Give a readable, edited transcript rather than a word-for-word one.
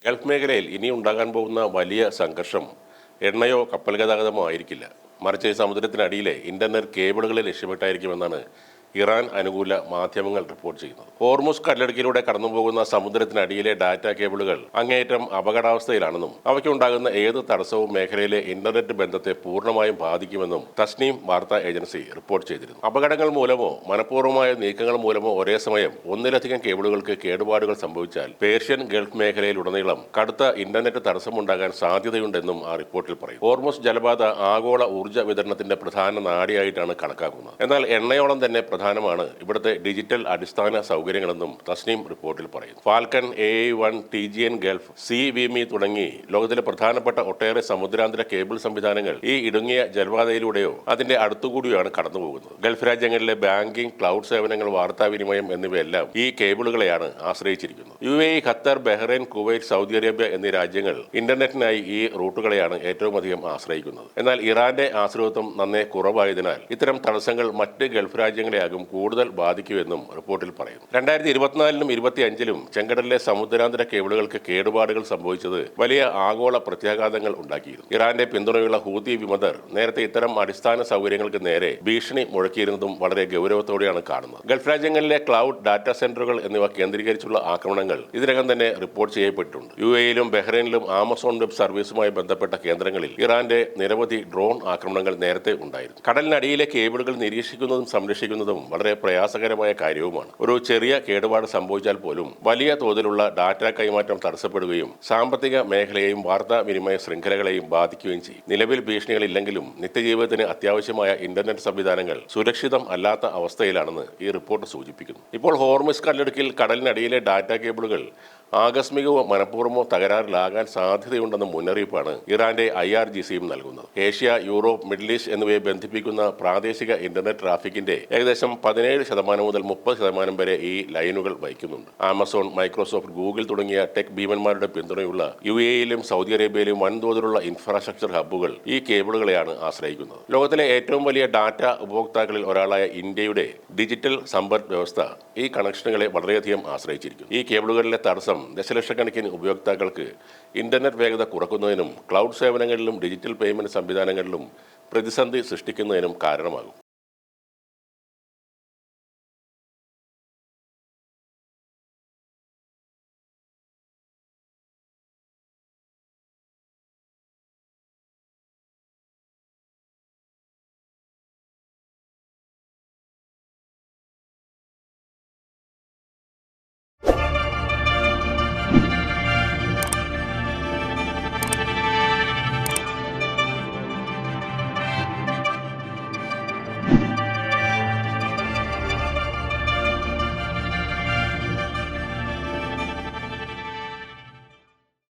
Gulf മേഖലയിൽ ഇനി ഉണ്ടാകാൻ പോകുന്ന വലിയ സംഘർഷം എണ്ണയോ കപ്പൽ ഗതാഗതമോ ആയിരിക്കില്ല. മറിച്ച് സമുദ്രത്തിനടിയിലെ ഇന്റർനെറ്റ് കേബിളുകളെ ലക്ഷ്യമിട്ടായിരിക്കുമെന്നാണ് ഇറാൻ അനുകൂല മാധ്യമങ്ങൾ റിപ്പോർട്ട് ചെയ്യുന്നത്. ഹോർമുസ് കടലിടുക്കിലൂടെ കടന്നുപോകുന്ന സമുദ്രത്തിനടിയിലെ ഡാറ്റ കേബിളുകൾ അങ്ങേയറ്റം അപകടാവസ്ഥയിലാണെന്നും അവയ്ക്കുണ്ടാകുന്ന ഏത് തടസ്സവും മേഖലയിലെ ഇന്റർനെറ്റ് ബന്ധത്തെ പൂർണ്ണമായും ബാധിക്കുമെന്നും തസ്നീം വാർത്താ ഏജൻസി റിപ്പോർട്ട് ചെയ്തിരുന്നു. അപകടങ്ങൾ മൂലമോ മനഃപൂർവ്വമായ നീക്കങ്ങൾ മൂലമോ ഒരേ സമയം ഒന്നിലധികം കേബിളുകൾക്ക് കേടുപാടുകൾ സംഭവിച്ചാൽ പേർഷ്യൻ ഗൾഫ് മേഖലയിലുടനീളം കടുത്ത ഇന്റർനെറ്റ് തടസ്സമുണ്ടാകാൻ സാധ്യതയുണ്ടെന്നും ആ റിപ്പോർട്ടിൽ പറയും. ഹോർമുസ് ജലപാത ആഗോള ഊർജ്ജ വിതരണത്തിന്റെ പ്രധാന നാഡിയായിട്ടാണ് കണക്കാക്കുന്നത്. എന്നാൽ എണ്ണയോളം തന്നെ പ്രധാനമാണ് ഇവിടുത്തെ ഡിജിറ്റൽ അടിസ്ഥാന സൗകര്യങ്ങളെന്നും തസ്നീം റിപ്പോർട്ടിൽ പറയുന്നു. Falcon, AI-1, TGN Gulf, CVME തുടങ്ങി ലോകത്തിലെ പ്രധാനപ്പെട്ട ഒട്ടേറെ സമുദ്രാന്തര കേബിൾ സംവിധാനങ്ങൾ ഈ ഇടുങ്ങിയ ജലപാതയിലൂടെയോ അതിന്റെ അടുത്തുകൂടിയാണ് കടന്നുപോകുന്നത്. ഗൾഫ് രാജ്യങ്ങളിലെ ബാങ്കിംഗ്, ക്ലൗഡ് സേവനങ്ങൾ, വാർത്താവിനിമയം എന്നിവയെല്ലാം ഈ കേബിളുകളെയാണ് ആശ്രയിച്ചിരിക്കുന്നത്. UAE, Qatar, Bahrain, Kuwait, Saudi Arabia എന്നീ രാജ്യങ്ങൾ ഇന്റർനെറ്റിനായി ഈ റൂട്ടുകളെയാണ് ഏറ്റവും അധികം ആശ്രയിക്കുന്നത്. എന്നാൽ ഇറാന്റെ ആശ്രിതത്വം നന്നേ കുറവായതിനാൽ ഇത്തരം തടസ്സങ്ങൾ മറ്റ് ഗൾഫ് രാജ്യങ്ങളെ കൂടുതൽ ബാധിക്കുമെന്നും റിപ്പോർട്ടിൽ പറയുന്നു. 2024ലും 2025ലും ചെങ്കടലിലെ സമുദ്രാന്തര കേബിളുകൾക്ക് കേടുപാടുകൾ സംഭവിച്ചത് വലിയ ആഗോള പ്രത്യാഘാതങ്ങൾ ഉണ്ടാക്കിയിരുന്നു. ഇറാന്റെ പിന്തുണയുള്ള ഹൂതി വിമതർ നേരത്തെ ഇത്തരം അടിസ്ഥാന സൗകര്യങ്ങൾക്ക് നേരെ ഭീഷണി മുഴക്കിയിരുന്നതും വളരെ ഗൗരവത്തോടെയാണ് കാണുന്നത്. ഗൾഫ് രാജ്യങ്ങളിലെ ക്ലൗഡ്, ഡാറ്റാ സെന്ററുകൾ എന്നിവ കേന്ദ്രീകരിച്ചുള്ള ആക്രമണങ്ങൾ ഇതിനകം തന്നെ റിപ്പോർട്ട് ചെയ്യപ്പെട്ടിട്ടുണ്ട്. UAEയിലും ബഹ്റൈനിലും ആമസോൺ വെബ് സർവീസുമായി ബന്ധപ്പെട്ട കേന്ദ്രങ്ങളിൽ ഇറാന്റെ നിരവധി ഡ്രോൺ ആക്രമണങ്ങൾ നേരത്തെ ഉണ്ടായിരുന്നു. കടലിനടിയിലെ കേബിളുകൾ നിരീക്ഷിക്കുന്നതും സംരക്ഷിക്കുന്നതും വളരെ പ്രയാസകരമായ കാര്യവുമാണ്. ഒരു ചെറിയ കേടുപാട് സംഭവിച്ചാൽ പോലും വലിയ തോതിലുള്ള ഡാറ്റ കൈമാറ്റം തടസ്സപ്പെടുകയും സാമ്പത്തിക മേഖലയെയും വാർത്താവിനിമയ ശൃംഖലകളെയും ബാധിക്കുകയും ചെയ്യും. നിലവിൽ ഭീഷണികളില്ലെങ്കിലും നിത്യജീവിതത്തിന് അത്യാവശ്യമായ ഇന്റർനെറ്റ് സംവിധാനങ്ങൾ സുരക്ഷിതം അല്ലാത്ത അവസ്ഥയിലാണെന്ന് ഈ റിപ്പോർട്ട് സൂചിപ്പിക്കുന്നു. ഇപ്പോൾ ഹോർമുസ് കടലിടുക്കിൽ കടലിനടിയിലെ ഡാറ്റ കേബിളുകൾ ആകസ്മികമോ മനഃപൂർവ്വമോ തകരാറിലാകാൻ സാധ്യതയുണ്ടെന്ന മുന്നറിയിപ്പാണ് ഇറാന്റെ IRGCയും നൽകുന്നത്. ഏഷ്യ, യൂറോപ്പ്, മിഡിൽ ഈസ്റ്റ് എന്നിവയെ ബന്ധിപ്പിക്കുന്ന പ്രാദേശിക ഇന്റർനെറ്റ് ട്രാഫിക്കിന്റെ ഏകദേശം 17% മുതൽ 30% വരെ ഈ ലൈനുകൾ വഹിക്കുന്നുണ്ട്. ആമസോൺ, മൈക്രോസോഫ്റ്റ്, ഗൂഗിൾ തുടങ്ങിയ ടെക് ഭീമന്മാരുടെ പിന്തുണയുള്ള UAEയിലും സൗദി അറേബ്യയിലും വൻതോതിലുള്ള ഇൻഫ്രാസ്ട്രക്ചർ ഹബ്ബുകൾ ഈ കേബിളുകളെയാണ് ആശ്രയിക്കുന്നത്. ലോകത്തിലെ ഏറ്റവും വലിയ ഡാറ്റ ഉപഭോക്താക്കളിൽ ഒരാളായ ഇന്ത്യയുടെ ഡിജിറ്റൽ സമ്പദ് വ്യവസ്ഥ ഈ കണക്ഷനുകളെ വളരെയധികം ആശ്രയിച്ചിരിക്കുന്നു. ഈ കേബിളുകളിലെ തടസ്സം ദശലക്ഷക്കണക്കിന് ഉപയോക്താക്കൾക്ക് ഇന്റർനെറ്റ് വേഗത കുറക്കുന്നതിനും ക്ലൗഡ് സേവനങ്ങളിലും ഡിജിറ്റൽ പേയ്മെന്റ് സംവിധാനങ്ങളിലും പ്രതിസന്ധി സൃഷ്ടിക്കുന്നതിനും കാരണമാകും.